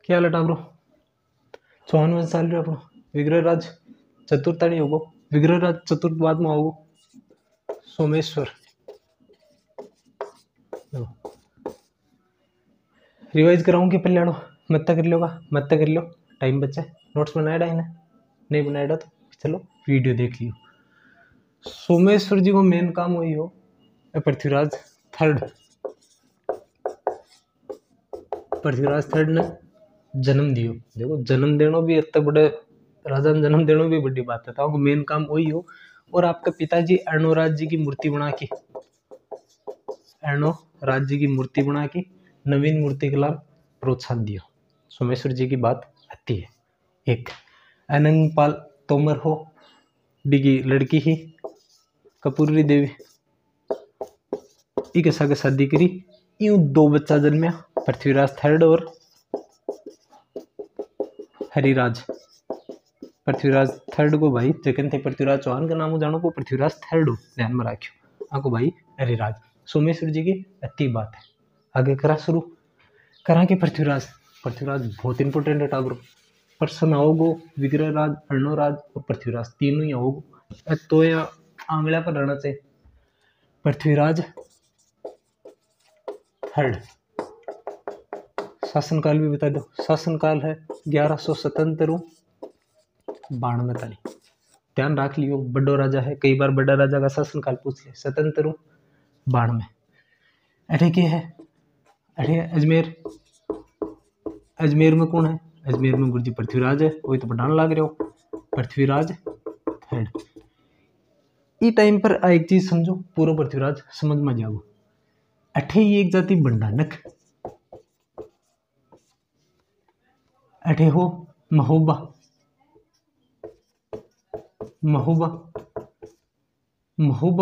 क्या हाल है टाबरो। चौहान वंश चाल रहे अपनो विग्रहराज चतुर्थाणी होगो। विग्रहराज चतुर्थ बाद में आओ सोमेश्वर। रिवाइज कराऊं कि पहले आड़ो मत कर लो मत कर लो। टाइम बचा नोट्स बनाया इन्हें नहीं बनाया तो चलो वीडियो देख लियो। सोमेश्वर जी को मेन काम वही हो पृथ्वीराज थर्ड ने जन्म दियो। देखो जन्म देना भी इतना बड़े राजा ने जन्म देना भी बड़ी बात है। तो मेन काम वही हो। और आपके पिताजी अर्णोराज जी की मूर्ति बना के नवीन मूर्ति के लाभ प्रोत्साहन दियो। सोमेश्वर जी की बात आती है। एक अनंगपाल तोमर हो डिगी लड़की ही कपूरी देवी इके सागे शादी करी। यूं दो बच्चा जन्मया पृथ्वीराज थर्ड और हरिराज। पृथ्वीराज थर्ड को भाई जखन थे पृथ्वीराज चौहान का नाम जानो को पृथ्वीराज थर्ड हो ध्यान में रखियो। आको भाई हरिराज। सोमेश्वर जी की अति बात है। आगे करा शुरू करा के पृथ्वीराज बहुत इंपोर्टेंट है टाबर। पर्सन आओगो विग्रहराज अर्णोराज और पृथ्वीराज तीनों ही आओगो। तो या आंगला पर रहना चाहिए। पृथ्वीराज थर्ड शासनकाल भी बता दो। शासनकाल है 1177 92 तारीख। ध्यान रख लियो बड़ो राजा है। कई बार बड़ा राजा का शासनकाल पूछ ले। 77 92 अरे क्या है। अरे अजमेर में कौन है। अजमेर में गुरुजी पृथ्वीराज है। वही तो बढ़ाने लग रहे हो पृथ्वीराज थर्ड। ई टाइम पर एक चीज समझो पूरा पृथ्वीराज समझ में जाओ। अठे ही एक जाति बंडानक अठे हो महोबा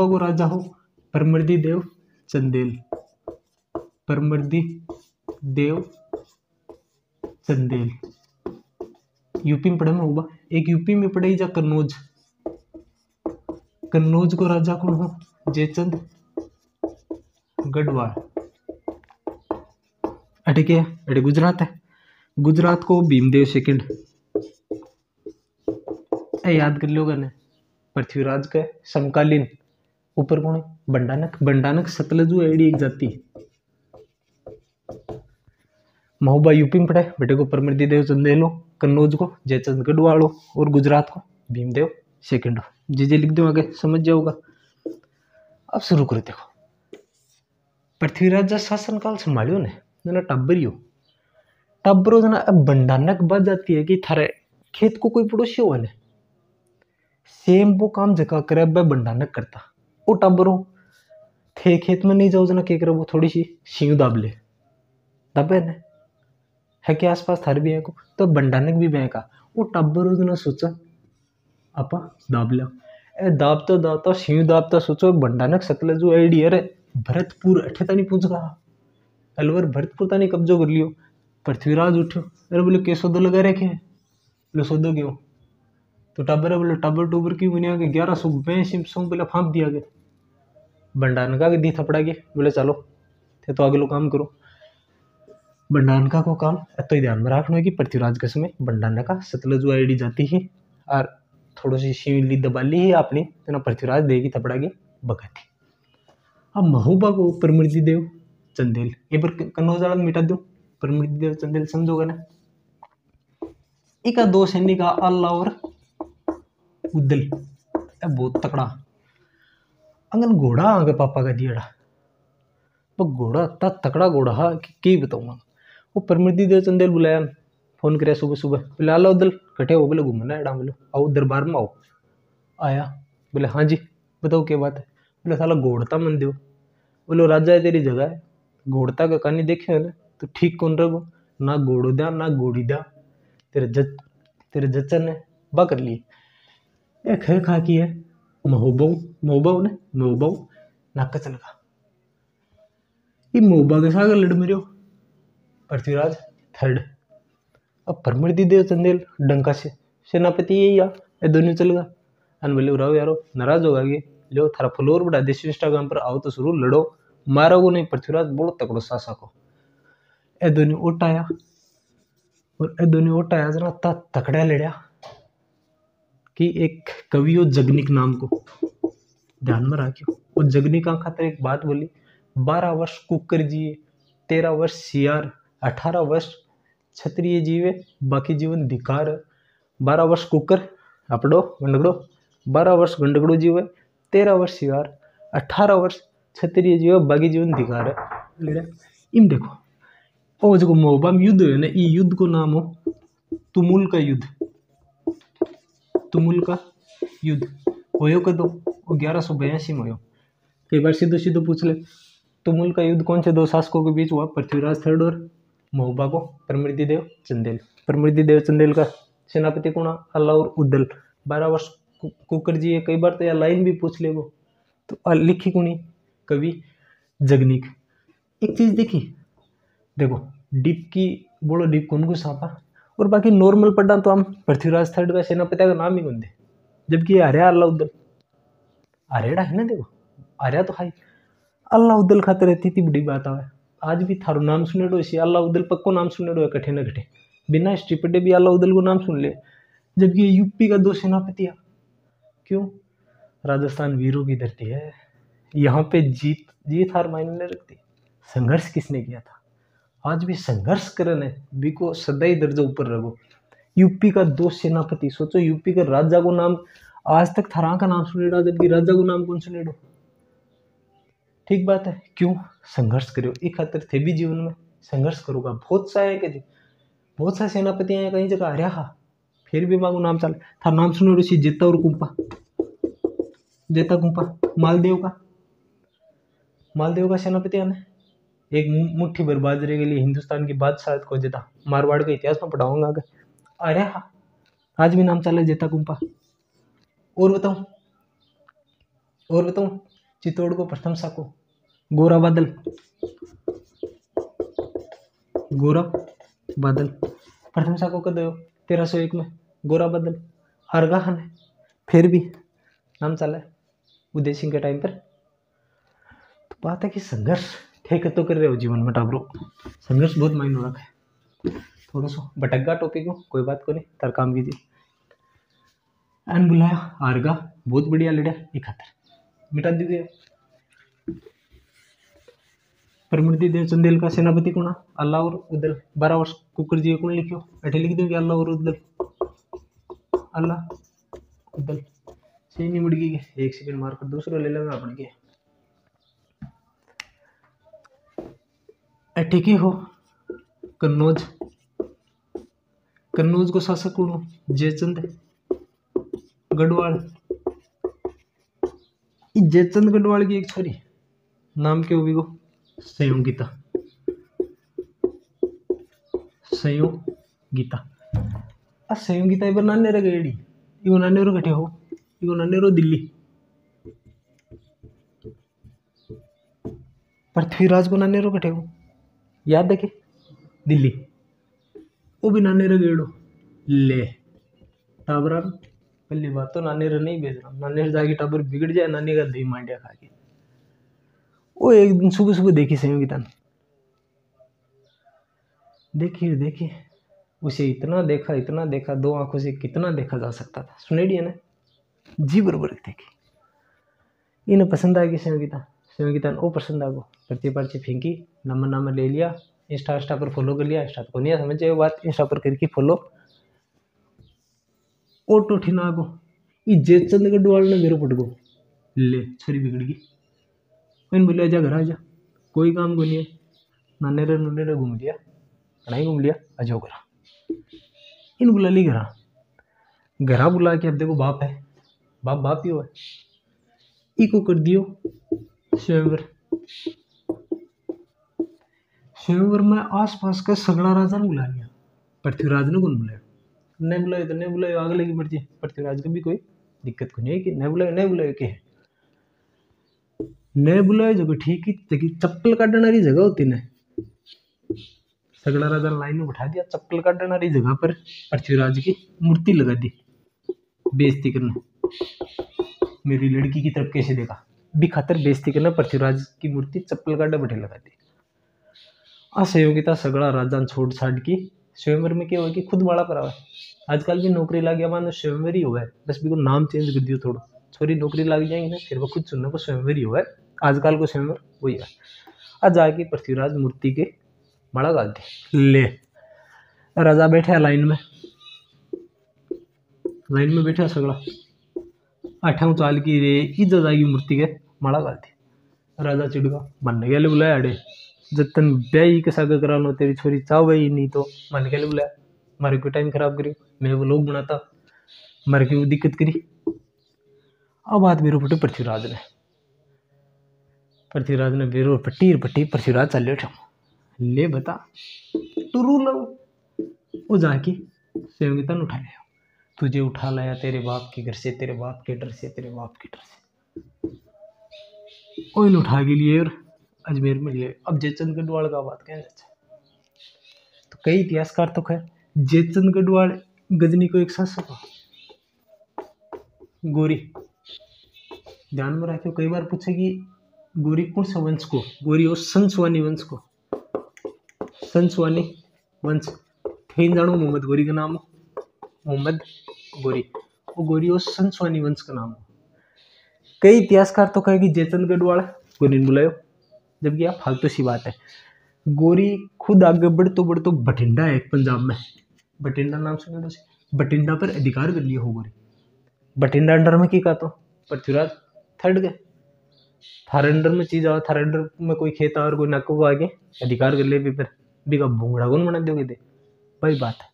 को राजा हो परमर्दी देव चंदेल। यूपी में पड़े महोबा। एक यूपी में पड़े जा कन्नौज को राजा कौन हो जयचंद गढ़वाल। अटे क्या है अटे गुजरात है। गुजरात को भीमदेव सेकंड याद कर लो गने। पृथ्वीराज के समकालीन ऊपर कौन है बंडानक सतलजू एडी एक जाति। महोबा यूपी में पड़े बेटे को परमर्दी देव चंदेलो। कन्नौज को जयचंद गढ़वालो और गुजरात को भीमदेव सेकंड। जी लिख दो आगे समझ जाओगा। अब शुरू करो। देखो पृथ्वीराज जब शासनकाल संभालियो ने जना टब्बरो जना बंडानक बात जाती है कि थारे खेत को कोई पड़ोसी हो ने सेम वो काम जका करे बंडानक करता। वो टब्बरो थे खेत में नहीं जाओ जना के करे वो थोड़ी सी सींग दाबे ने है कि आसपास थारे भी है को तो बंडानक भी बैंक का। वो टब्बरो जना सोचा आपा दाब लिया दाबता सींग दाबता सोचो बंडानक सतलजू आईडी अरे भरतपुर अठे तानी पूछ गया। अलवर भरतपुर तानी कब्जो कर लियो। पृथ्वीराज उठ्यो अरे बोले के सौदो लगा रखे हैं। बोले सौदो क्यों तो टाबर बोले टाबर टूबर क्यों बनिया के 1182 पहले फाँप दिया गया। बंडानका के दी थपड़ा के बोले चलो थे तो अगलो काम करो। बंडानका को काम तो ध्यान में रखना है कि पृथ्वीराज के समय बंडानका सतलजू आईडी जाती है और थोड़ी सी शिवली दबाली ही अपनी तो पृथ्वीराज देगी थपड़ा के बगाती। अब महोबा को परमृति देव चंदेल ये पर कन्नौज वाला मिटा दो। परमृति देव चंदेल समझोगा ना। इका दो सैनिक आल्ला और उद्दल बहुत तकड़ा अंगन घोड़ा आगे पापा का दिया। वो घोड़ा इतना तकड़ा घोड़ा हा कि बताऊंगा। वो परमृति देव चंदेल बुलाया फोन कराया सुबह बोले आला उद्दल कटे हो बोले घूमना है बोले आओ दरबार में आओ। आया बोले हाँ जी बताओ क्या बात है। बोले साला घोड़ता मन दो। बोले राजा है तेरी जगह है घोड़ता का कहानी देखे ना तो ठीक कौन रहो ना घोड़ो द्या ना घोड़ी द्या तेरे जच्चन ने बा कर लिए। एक है खा की है महोबा नाका चल गया। ये महोबा के सागर लड़ मरियो पृथ्वीराज थर्ड। अब परमृति देव चंदेल डंका से सेनापति यही ये दोनों चल गया। अन बोले राव यारो नाराज होगा ये लो थारा फ्लोर बढ़ा दे इंस्टाग्राम पर आओ तो शुरू लड़ो मारोगो नहीं। पृथ्वीराज बहुत तकड़ो सासा को ए दोनों उठाया और ए दोनों ओटा है जना ता तकड़ा लड़या कि एक कवि हो जगनिक नाम को ध्यान में रखियो। वो जगनिक का खातर एक बात बोली, 12 वर्ष कुकर जिए, 13 वर्ष सियार, 18 वर्ष क्षत्रिय जीवे, बाकी जीवन धिकार। 12 वर्ष कुकर अपड़ो गंडगड़ो, 12 वर्ष गंडगड़ो जीवे, 13 वर्ष सियार, 18 वर्ष क्षत्रिय जीवे, बाकी जीवन धिकार। इम देखो ओ जो मोहबा में युद्ध है ना, ई युद्ध को नाम हो तुमुल का युद्ध। तुमुल का युद्ध होयो कदो? वो 1182 में होयो। कई बार सीधो सीधो पूछ ले, तुमुल का युद्ध कौन से दो शासकों के बीच हुआ? पृथ्वीराज थर्ड और मोहबा को परमृदिदेव चंदेल। परमृदिदेव चंदेल का सेनापति कौन? अल्लाह और उद्दल। 12 वर्ष कुकर जी है। कई बार तो यह लाइन भी पूछ ले वो, तो लिखी कौनी? कवि जगनिक। एक चीज देखी, देखो डीप की बोलो डीप कौन को सापा, और बाकी नॉर्मल पढ़ा तो हम पृथ्वीराज थर्ड का सेनापति का नाम ही कौन दे, जबकि ये आर्या अल्लाह उद्दल आर्यड़ा है ना। देखो आर्या तो हाई अल्लाह उद्दल खाते रहती थी, बड़ी बात आवे। आज भी थारो नाम सुनेड़ो इसी अल्लाह उद्दल पक्को नाम सुनेड़ो है, कठे न कठे बिना हिस्ट्री पढ़े भी अल्लाह उद्दल को नाम सुन ले। जबकि ये यूपी का 2 सेनापति है। क्यों? राजस्थान वीरों की धरती है, यहाँ पे जीत हार मायने नहीं रखती। संघर्ष किसने किया था? आज भी संघर्ष करने बिको सदैव दर्जा ऊपर रहो। यूपी का 2 सेनापति, सोचो यूपी का राजा को नाम आज तक थरा का नाम सुनेड़ा, जबकि राजा को नाम कौन सुनेड़ो? ठीक बात है। क्यों? संघर्ष करो। एक खातर थे भी जीवन में संघर्ष करोगा। बहुत सा है कि बहुत सा सेनापति हैं कहीं जगह हरिया हा, फिर भी मांगो नाम चल था नाम सुनेड़ो सी जेता और कुंपा। जेता कुंपा मालदेव का सेनापति है। एक मुट्ठी भर बाजरे के लिए हिंदुस्तान की बादशाह को जेता, मारवाड़ का इतिहास में पढ़ाऊंगा आगे। अरे हाँ, आज भी नाम चले जेता कुंपा। और बताऊं चित्तौड़ को प्रथम साको गोरा बादल प्रथम साको कद 1301 में गोरा बादल हरगा खान है। फिर भी नाम चला है उदय सिंह के टाइम पर। तो बात है कि संघर्ष ठेक तो कर रहे हो जीवन में टाबरो, संघर्ष बहुत मायने रखा है। थोड़ा सा भटक गया टॉपिक को, कोई बात को नहीं, तर काम कीजिए। एन बुलाया आरगा, बहुत बढ़िया लड़ा, एक खातर मिटा दीजिए। परमृदिदेव चंदेल का सेनापति कौन? अल्लाह और उद्दल। 12 वर्ष कुकर जी कौन लिखियो? अठे लिख दो कि अल्लाह और उद्दल। अल्लाह उद्दल सही नहीं मुड़ गई। एक सेकंड मार कर दूसरा ले लेंगे अपन के। ठीक हो कन्नौज को शासक कौन? जयचंद गढ़वाल। जयचंद गढ़वाल की एक छोरी नाम क्या होगी? संयोगिता। संयोगिता इबर नाने रे गएड़ी, इगो नाने रो कठे हो? इगो नाने रो दिल्ली। पृथ्वीराज को नाने रो कठे हो? याद देखे दिल्ली। वो भी नाने रे गएड़ो ले टाबरा। पहली बात तो नाने रे नहीं भेज रहा, नाने रे जाके टाबर बिगड़ जाए, नानी का दही मांडिया खा के। वो एक दिन सुबह सुबह देखी संयोगिता ने, देखी उसे इतना देखा 2 आंखों से कितना देखा जा सकता था। सुनेड़ी है ना, जी बरोबर देखी। इन्हें पसंद आ गई संयोगिता ने ओ पसंद आ गो, पर्ची फेंकी, नंबर ले लिया, इंस्टा पर फॉलो कर लिया। इंस्टा को नहीं समझे वो बात, इंस्टा पर करके फॉलो। ऑटो ठिना गो, ये जयचंद गढ़वाल ने मेरे पट गो ले छोरी बिगड़ गई। मैंने बोलिया जा घर आ जा, कोई काम को नहीं है, नाने रे घूम लिया, कढ़ाई घूम लिया, आ जाओ घरा। इन बुला ली घरा बुला के। अब देखो बाप है, बाप ही हो है। इको कर दियो स्वयंवर में आसपास का सगड़ा राजा ने बुला लिया। पृथ्वीराज ने कौन बुलाया? नहीं बुलाए तो नहीं बुलाए, आग लगी पड़ती है। पृथ्वीराज को भी कोई दिक्कत को नहीं है कि नहीं बुलाए के नहीं बुलाए जो ठीक ही चप्पल काटने वाली जगह होती ना, सगड़ा राजा लाइन में बैठा दिया। चप्पल काटने वाली जगह पर पृथ्वीराज की मूर्ति लगा दी, बेइज्जती करना। मेरी लड़की की तरफ कैसे देखा भी खातर बेइज्जती करना, पृथ्वीराज की मूर्ति चप्पल काटे बैठे लगा दी। असहयोगिता सगड़ा राजा छोड़ छाड़ की स्वयंवर में क्या हुआ कि खुद बड़ा करावा। आजकल भी नौकरी लग गया मानो स्वयंवर ही हुआ है, बस भी को नाम चेंज कर दियो थोड़ा। छोरी नौकरी लग जाएंगे ना फिर वो खुद सुनने को स्वयंवर ही हुआ है। आजकल को स्वयंवर वही है। आज जाके पृथ्वीराज मूर्ति के बड़ा गाल दी ले। राजा बैठे लाइन में, लाइन में बैठा सगड़ा आठा चाल की रे इज्जत आएगी मूर्ति के माड़ा गाल दी। राजा चिड़गा मन गया बुलाया अड़े जतन ब्याई के सागे करा लो तेरी छोरी चावे ही नहीं तो मन गया बुलाया मारे को टाइम खराब करी मैं वो लोग बनाता मारे की दिक्कत करी। अब बात बेरो पटे पृथ्वीराज ने बेरो पट्टी पट्टी पृथ्वीराज चल उठा ले बता टुरू लो वो जाके संयोगिता उठा लिया। तुझे उठा लाया तेरे बाप के घर से, तेरे बाप के डर से, तेरे बाप के डर से ओइन उठा के लिए और अजमेर में लिए। अब जयचंद गढ़वाल का बात कहना चाहिए तो कई इतिहासकार तो खैर जयचंद गढ़वाल गजनी को एक साथ सपा गोरी ध्यान में रखियो। कई बार पूछेगी गोरी कौन सा वंश को, गोरी और संसवानी वंश को, संसवानी वंश थे जानो मोहम्मद गोरी का नाम हो, मोहम्मद गोरी वो गोरी और संसवानी वंश का नाम हो। कई इतिहासकार तो कहेगी जयचंद गढ़वाल गोरी ने बुलायो, जबकि यह फालतू सी बात है। गोरी खुद आगे बढ़तो बठिंडा है एक पंजाब में, बठिंडा नाम सुना तो बठिंडा पर अधिकार कर लिया हो गोरी। बठिंडा अंडर में की का तो पृथ्वीराज थर्ड गए थारे अंडर में चीज आओ, थारे अंडर में कोई खेत और कोई नाको को आगे अधिकार कर ले भी पर भी का भूंगड़ा कौन बना दोगे दे भाई बात है।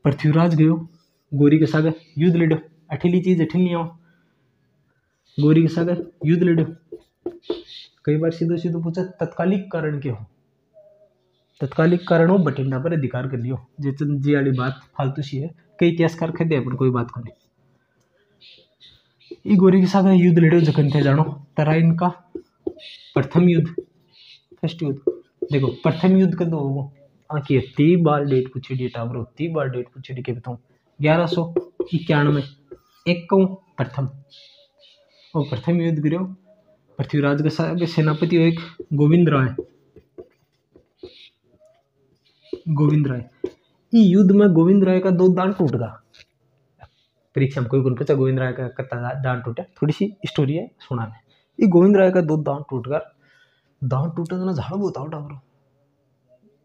पृथ्वीराज गयो गोरी के साथ युद्ध लड़ो, अठीली चीज अठीली आओ गोरी के साथ युद्ध लड़ो। कई बार सीधो सीधो पूछा तत्कालिक कारण क्या हो, तत्कालिक कारण हो बठिंडा पर अधिकार कर लियो। जयचंद जी वाली बात फालतू सी है, कई इतिहासकार कहते हैं पर कोई बात को नहीं। ये गोरी के साथ युद्ध लड़ो जखन थे जानो तराइन का प्रथम युद्ध, फर्स्ट युद्ध। देखो प्रथम युद्ध कदों होगो आखिर 30 बार डेट पूछी डी टावरो 30 बार डेट पूछी डी के बताऊं 1191 एक कहूं प्रथम और प्रथम युद्ध करो पृथ्वीराज के साथ सेनापति हो एक गोविंद राय। गोविंद राय ई युद्ध में गोविंद राय का 2 दांत टूट गया। परीक्षा में कोई कौन पूछा गोविंद राय का कितना दांत टूटा, थोड़ी सी स्टोरी है सुनाने। ये गोविंद राय का 2 दांत टूट गया। दांत टूटे तो ना झाड़ बोता टावरो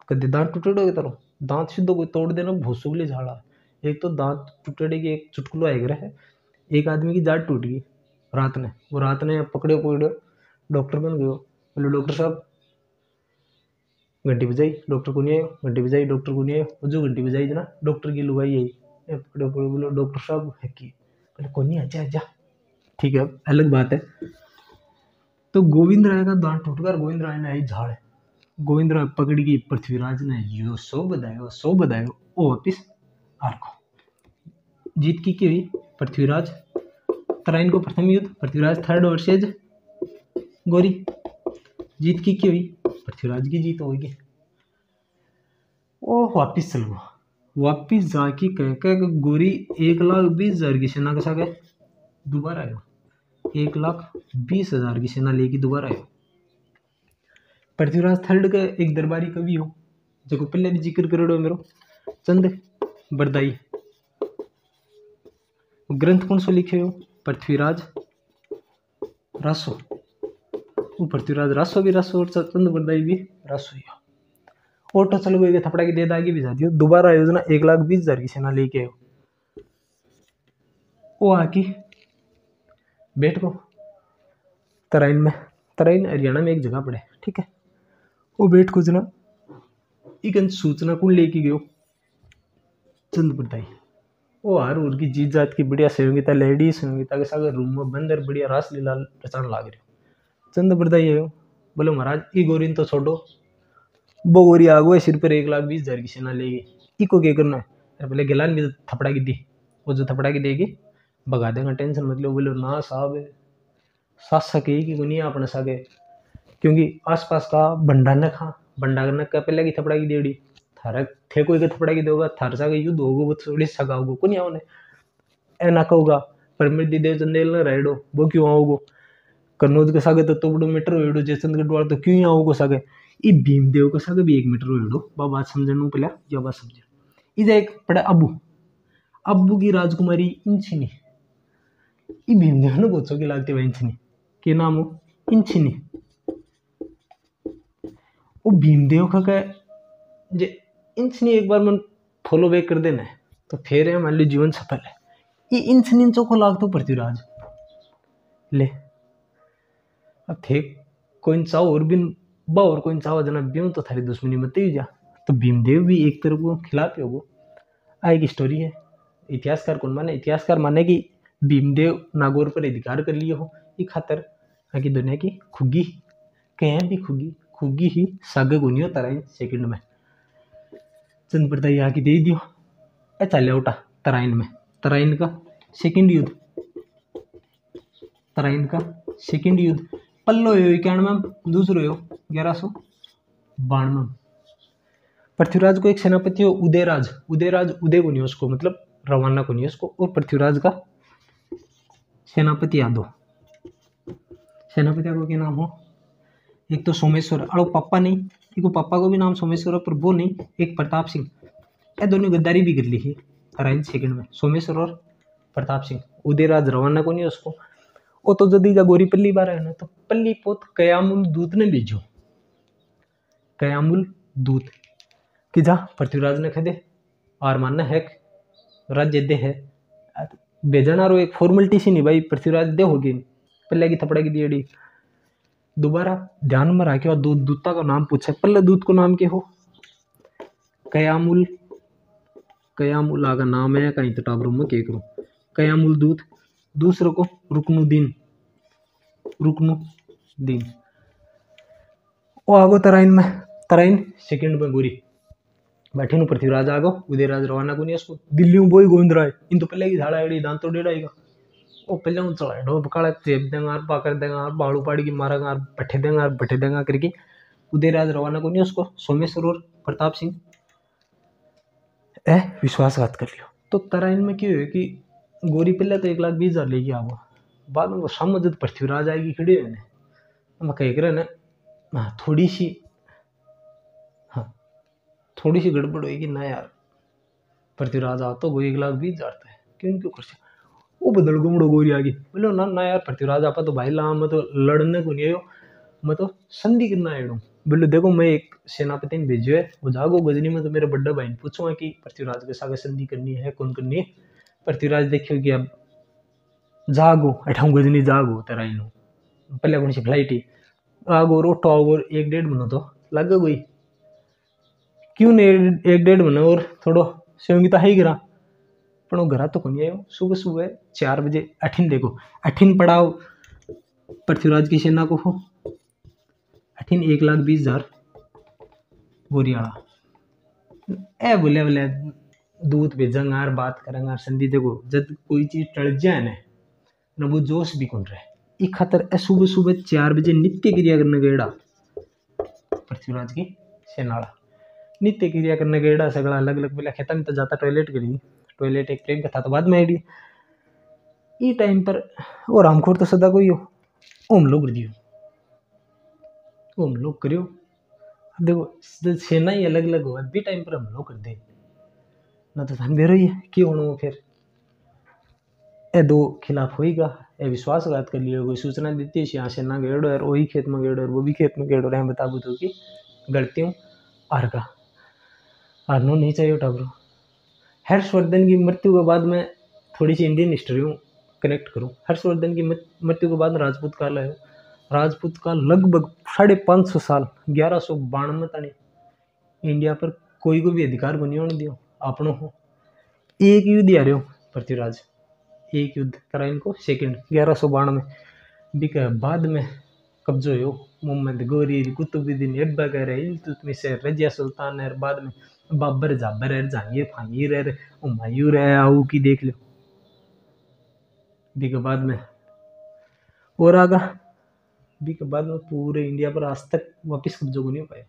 कदे दांत टूटे तारो दांत सीधो कोई तोड़ देना भूसुगली झाड़ा। एक तो दांत टूटे की एक चुटकुला एक रहा है, एक आदमी की जाट टूट गई रात ने, वो रात ने पकड़े डॉक्टर बन गयो। बोले डॉक्टर साहब घंटी बजाई, डॉक्टर को नहीं आयो, घंटी बजाई डॉक्टर को नहीं आयो, वो जो घंटी बजाई ना डॉक्टर की लुगाई आई पकड़े बोले डॉक्टर साहब है की, बोले को नहीं आजा आजा ठीक है अलग बात है। तो गोविंद राय का दांत टूट गया, गोविंद राय ने आई झाड़, गोविंद राय पकड़ गई पृथ्वीराज ने यो सो बधायो ओ वापिस आरको जीत की हुई पृथ्वीराज तराइन को प्रथम युद्ध पृथ्वीराज थर्ड वर्सेज गोरी जीत की हुई पृथ्वीराज की जीत होगी। ओ वापिस चल गो वापिस जाके कह के गोरी 1,20,000 की सेना के साथ दोबारा आयो, 1,20,000 की सेना लेके दोबारा आयो। पृथ्वीराज थर्ड का एक दरबारी कवि हो जो पहले भी जिक्र करो मेरो चंद बरदाई ग्रंथ कौन सो लिखे हो पृथ्वीराज रासो। वो पृथ्वीराज रासो भी रासो और चंद बरदाई भी रासो ही हो। ऑटो चल गए थपड़ा की दे दागी भी जाती हो दोबारा आयोजना 1,20,000 की सेना लेके आयो। वो आके बैठ को तराइन में, तराइन हरियाणा में एक जगह पड़े ठीक है। वो बैठ को जना एक सूचना कौन लेके गयो चंद बरदाई। वो हर उर की जीत जात की बढ़िया सहयोगिता लेडी सहयोगिता के साथ रूम में बंदर बढ़िया रास लीला रचान लाग रहे। चंद बरदाई आयो बोले महाराज ई गोरी तो छोड़ो, वो गोरी आगो सिर पर 1,20,000 की सेना लेगी, इको क्या करना है। अरे बोले गिलान भी थपड़ा की दी, वो जो थपड़ा की देगी भगा देगा टेंशन मतलब। बोले ना साहब सास सके कि नहीं अपने सके, क्योंकि आसपास का भंडार न खा भंडार न का पहले की थपड़ा की देड़ी थारा थे कोई के थपड़ा की दोगा थार सा युद्ध होगा वो थोड़ी सगा होगा को नहीं आओने ए ना कहूगा पर मृत्यु देव चंदेल न रेडो वो क्यों आओगो कन्नौज के सागे तो बड़ो मीटर होड़ो, जयचंद गढ़वाल तो क्यों आओ को सागे, ई भीमदेव के सागे भी 1 मीटर होड़ो। बात समझने पहले या बात समझे। इधर एक पड़ा अबू, अबू की राजकुमारी इंचिनी, ई भीमदेव ने पूछो की लागती भाई इंचिनी के नाम हो इंचिनी। वो भीमदेव का जे इंचिनी एक बार मन फॉलो बैक कर देना है तो फिर है मान लो जीवन सफल है। ये इंचिनी चोखो लागतो पृथ्वीराज ले अब थे कोई चाहो और भी बा और कोई चाहो जना ब्यूं तो थारी दुश्मनी मत ही जा। तो भीमदेव भी एक तरह को खिलाफ होगो। एक स्टोरी है, इतिहासकार कौन माने, इतिहासकार माने कि भीमदेव नागौर पर अधिकार कर लिए हो ये खातर आगे दुनिया की खुगी कहीं भी खुगी ही सागे गुनियो तराइन सेकंड में चंद प्रताप आगे दे दियो ए चले उठा तराइन में। तराइन का सेकंड युद्ध, तराइन का सेकंड युद्ध पल्लो 91 में, दूसरो हो 1192 में। पृथ्वीराज को एक सेनापति हो उदयराज, उदयराज उदय को नहीं उसको मतलब रवाना को नहीं उसको, और पृथ्वीराज का सेनापति यादव, सेनापति को क्या नाम हो, एक तो सोमेश्वर अड़ो पापा नहीं, एक पापा को भी नाम सोमेश्वर पर वो नहीं, एक प्रताप सिंह। ये दोनों गद्दारी भी कर ली है तराइन सेकंड में, सोमेश्वर और प्रताप सिंह। उदयराज रवाना को नहीं उसको, वो तो जदी जा गोरी पल्ली बार है ना तो पल्ली पोत कयामुल दूत ने भेजो, कयामुल दूत कि जा पृथ्वीराज ने कह दे और मानना है राज्य दे है भेजना रो एक फॉर्मेलिटी सी नहीं भाई, पृथ्वीराज दे होगी पल्ले की थपड़ा की दियड़ी। दोबारा ध्यान में रखे और दूता का नाम पूछे, पल्ले दूत को नाम के हो कयामुल, कयामुल आगा नाम है कहीं तो टाबरू में के करूं, कयामुल दूत। दूसरे को रुकनुद्दीन, रुकनुद्दीन। वो आगो तराइन में, तराइन सेकंड में गोरी बैठे नु पृथ्वीराज आगो, उदयराज रवाना को नहीं उसको दिल्ली में बोई गोविंद राय इन तो पहले की झाड़ा एड़ी दांत तो डेड़ाएगा वो पहले उन चढ़ा डो बकाड़ा चेप देंगा पाकर देंगा बाड़ू पाड़ी की मारेगा बैठे देंगा करके उदयराज रवाना को नहीं उसको सोमेश्वर और प्रताप सिंह विश्वासघात कर लियो। तो तराइन में क्यों है कि गोरी पहले तो 1,20,000 लेगी आगो, बाद में वो समझ पृथ्वीराज आएगी खड़ी है मैं कह रहे ना थोड़ी सी गड़बड़ होगी ना यार, पृथ्वीराज आ तो वो 1,20,000 है क्यों कर से वो बदल गुमड़ो गोरी आ गई बोलो ना यार पृथ्वीराज आपा तो भाई ला मैं तो लड़ने को नहीं आयो, मैं तो संधि करना आयो। बोलो देखो मैं एक सेनापति ने भेजो है वो जागो गजनी में तो मेरे बड्डा भाई ने पूछूंगा कि पृथ्वीराज के साथ संधि करनी है कौन करनी है। पृथ्वीराज देखियो कि अब जागो अठाऊ गजनी जागो तेरा इन पहले कौन सी फ्लाइट ही आगो रोटो आगो 1-1.5 महीना तो लग गई क्यों नहीं 1-1.5 महीना और थोड़ो सेवंगी तो है गिरा पर वो घरा तो कौन आयो। सुबह सुबह 4 बजे अठिन देखो अठिन पड़ाव पृथ्वीराज की सेना को हो अठिन 1,20,000 गोरियाला ए बोले बोले दूध भेजेंगे और बात करेंगे संधि देखो जब कोई चीज टल जाए ना वो जोश भी कौन रहे इस खातर सुबह सुबह 4 बजे नित्य क्रिया करने गएड़ा पृथ्वीराज की सेनाड़ा नित्य क्रिया करने गएड़ा सगड़ा अलग अलग पहले खेता में तो जाता टॉयलेट करी टॉयलेट एक प्रेम कथा तो बाद में आईडी ई टाइम पर वो रामखोर तो सदा कोई हो ओम लोग कर दियो हम लोग करियो देखो सेना ही अलग अलग हो अभी टाइम पर हम लोग कर दे ना तो हम बेरो ही है क्यों होना फिर ए दो खिलाफ होएगा ए विश्वासघात कर लियो कोई सूचना देती है यहाँ सेना गेड़ो और वही खेत में गेड़ो और वो भी खेत में गेड़ो रहे बता बुतो की गलतियों आर का आरनो नहीं चाहिए टाबरो। हर्षवर्धन की मृत्यु के बाद में थोड़ी सी इंडियन हिस्ट्री कनेक्ट करूँ। हर्षवर्धन की मृत्यु के बाद राजपूत काल आयो। राजपूत काल लगभग 550 साल 1192 तक इंडिया पर कोई को भी अधिकार को नहीं होने दियो आपनों हो। एक युद्ध आ रहे हो पृथ्वीराज एक युद्ध करा इनको सेकंड 1192 बिका बाद में कब्जो हो मोहम्मद गोरी कुतुबुद्दीन ऐबक इल्तुतमिश रजिया सुल्तान है बाद में बाबर जाबर है जहांगीर फांगीर है हुमायूं है आऊ की देख लो बिका बाद में और आगा के बाद में पूरे इंडिया पर आज तक वापिस कब्जो को नहीं हो पाया।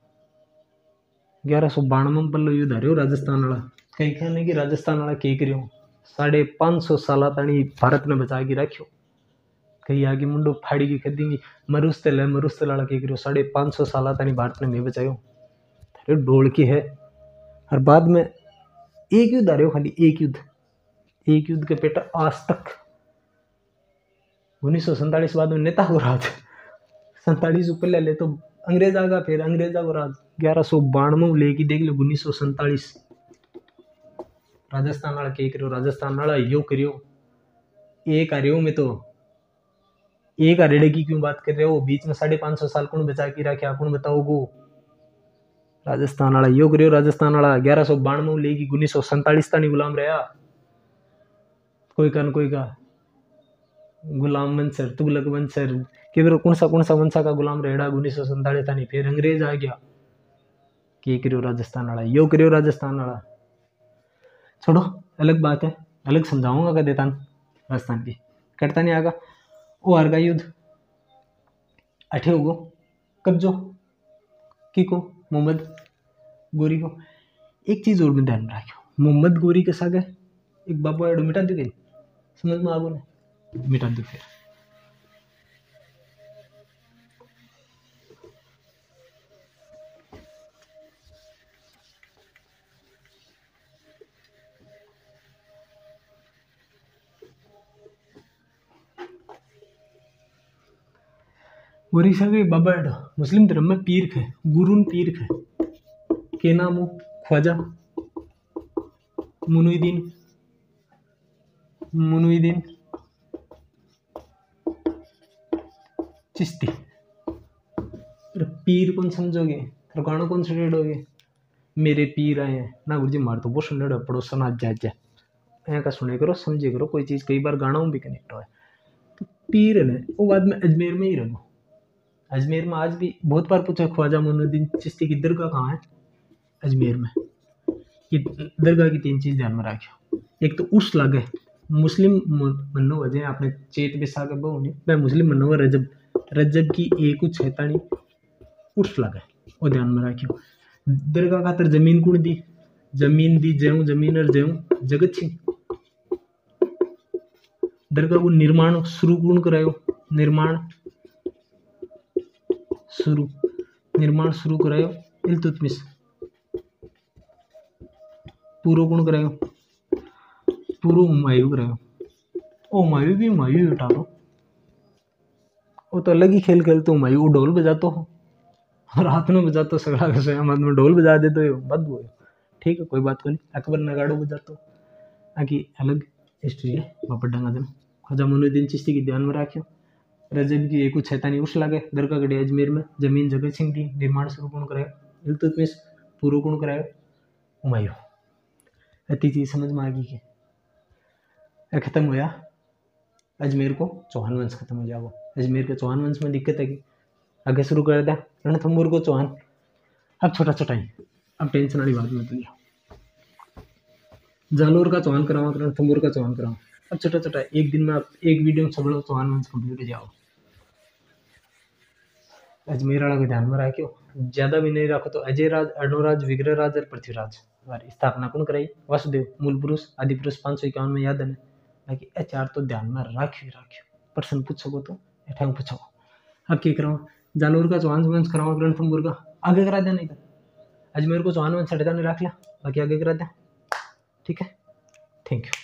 1192 में पल्लो युद्ध हारे राजस्थान वाला कई कहने की राजस्थान वाला के करियो 550 साल ताणी भारत ने बचा के रखियो कहीं आगे मुंडो फाड़ी की खरीदेंगी मरुस्थल है मरुस्थल वाला के करो 550 साल तानी भारत ने नहीं बचायो थारे डोल की है। और बाद में एक युद्ध आ रहे हो खाली एक युद्ध के पेटा आज तक 1947 बाद में नेता को राज 47 ऊपर ले ले तो अंग्रेज आगा फिर अंग्रेजा को राज 1192 लेके देख लो 1947 राजस्थान वाला के करो राजस्थान वाला यो करियो एक आ रहे हो में तो एक रेड़े की क्यों बात कर रहे हो बीच में 550 साल कौन बचा के रखे आप बताओ गो राजस्थान वाला यो करियो राजस्थान वाला 1192 लेगी 1947 तानी गुलाम रहा कोई का गुलाम मंसर तुगलक मंसर के कौन सा वंशा का गुलाम रेड़ा 1947 तानी फिर अंग्रेज आ गया के करियो राजस्थान वाला यो करियो राजस्थान वाला छोड़ो अलग बात है अलग समझाऊंगा का देता राजस्थान की करता नहीं आगा वो हार का युद्ध अठे होगो कब्जो की को मोहम्मद गोरी को एक चीज और में ध्यान में रखियो मोहम्मद गोरी के सागे एक बाबू एडो मिटा दी गई समझ में आगो ने मिटा दो फिर गोरी सागे बाबा एडो मुस्लिम धर्म में पीर खे गुरुन पीर खे के नाम हो ख्वाजा मुनुद्दीन चिश्ती पीर कौन समझोगे गाना कौन सा रेडोगे मेरे पीर आए हैं ना गुरुजी मार तो बहुत सुन पड़ोसन आज जा ऐ का सुने करो समझे करो कोई चीज़ कई बार गाना भी कनेक्ट हो तो पीर है वो बाद में अजमेर में ही रहो अजमेर में आज भी बहुत बार पूछा ख्वाजा मुनुद्दीन चिश्ती की दरगाह कहाँ है अजमेर में कि दरगाह की 3 चीज़ ध्यान में रखियो एक तो उर्स लागे मुस्लिम मनो वजह आपने चेत बैसाख बहु नहीं मैं मुस्लिम मनो रजब की एक छैतानी उर्स लागे वो ध्यान में रखियो दरगाह खातर जमीन कुण दी जमीन और जेऊ जगत सिंह दरगाह को निर्माण शुरू कौन करायो निर्माण शुरू करायो इल्तुतमिश पूरो कौन करायो पूरो हुमायूं करायो ओ हुमायूं उठा लो वो तो अलग ही खेल खेलते हुमायूं वो ढोल बजातो हो रात में बजातो सगड़ा का सोया में ढोल बजा दे तो बद वो ठीक है कोई बात को नहीं अकबर नगाड़ो बजातो आकी अलग हिस्ट्री है बापा डंगा दिन ख्वाजा मुनुद्दीन चिश्ती की ध्यान में रखियो रजब की एक छैतानी उर्स लागे दरगाह गढ़ी अजमेर में जमीन जगत सिंह दी निर्माण शुरू कौन कराया इल्तुतमिश पूरो कौन कराया हुमायूं इतनी चीज समझ में आ गई कि खत्म होया अजमेर को चौहान वंश खत्म हो जाओ अजमेर के चौहान वंश में दिक्कत है कि आगे शुरू कर दिया रणथंभौर को चौहान अब छोटा ही अब टेंशन वाली बात मत लिया जालोर का चौहान कराओ रणथंभौर का चौहान कराओ अब छोटा एक दिन में आप एक वीडियो में सब लोग चौहान वंश कंप्लीट हो जाओ अजमेर वाला को ध्यान में रखियो ज्यादा भी नहीं रखो तो अजय राज अर्णोराज विग्रहराज और पृथ्वीराज स्थापना कौन कराई वासुदेव मूल पुरुष आदि पुरुष 551 में याद है बाकी ए 4 तो ध्यान में रखियो प्रश्न पूछोगे तो ऐठा पूछो अब क्या कराओ जालोर का चौहान वंश कराओ रणथंभौर का आगे करा देने का अजमेर को चौहान वंश हटा नहीं रख लिया बाकी आगे करा दे ठीक है थैंक यू।